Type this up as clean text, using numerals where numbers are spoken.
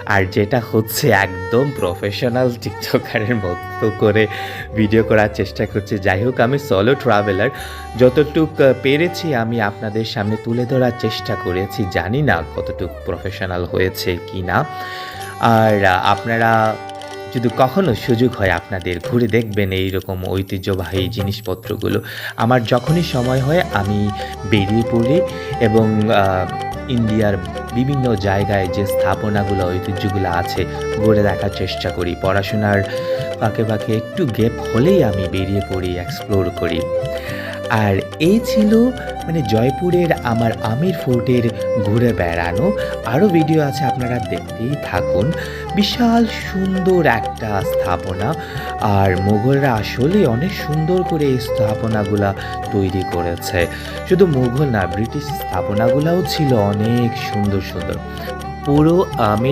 আর যেটা হচ্ছে একদম প্রফেশনাল টিকটকারের মতো করে ভিডিও করার চেষ্টা করছি। যাই হোক, আমি সোলো ট্রাভেলার, যতটুক পেরেছি আমি আপনাদের সামনে তুলে ধরার চেষ্টা করেছি। জানি না কতটুক প্রফেশনাল হয়েছে কি না। আর আপনারা যদি কখনো সুযোগ হয় আপনাদের ঘুরে দেখবেন এইরকম ঐতিহ্যবাহী জিনিসপত্রগুলো। আমার যখনই সময় হয় আমি বেরিয়ে পড়ি এবং ইন্ডিয়ার বিভিন্ন জায়গায় যে স্থাপনাগুলো, ঐতিহ্যগুলো আছে ঘুরে দেখার চেষ্টা করি। পড়াশোনার ফাঁকে ফাঁকে একটু গ্যাপ হলেই আমি বেরিয়ে পড়ি, এক্সপ্লোর করি। আর এই ছিল মানে জয়পুরের আমার আমির ফোর্টের ঘুরে বেড়ানো। আরও ভিডিও আছে, আপনারা দেখতেই থাকুন। বিশাল সুন্দর একটা স্থাপনা, আর মুঘলরা আসলে অনেক সুন্দর করে এই স্থাপনাগুলা তৈরি করেছে। শুধু মুঘল না, ব্রিটিশ স্থাপনাগুলাও ছিল অনেক সুন্দর সুন্দর। পুরো আমির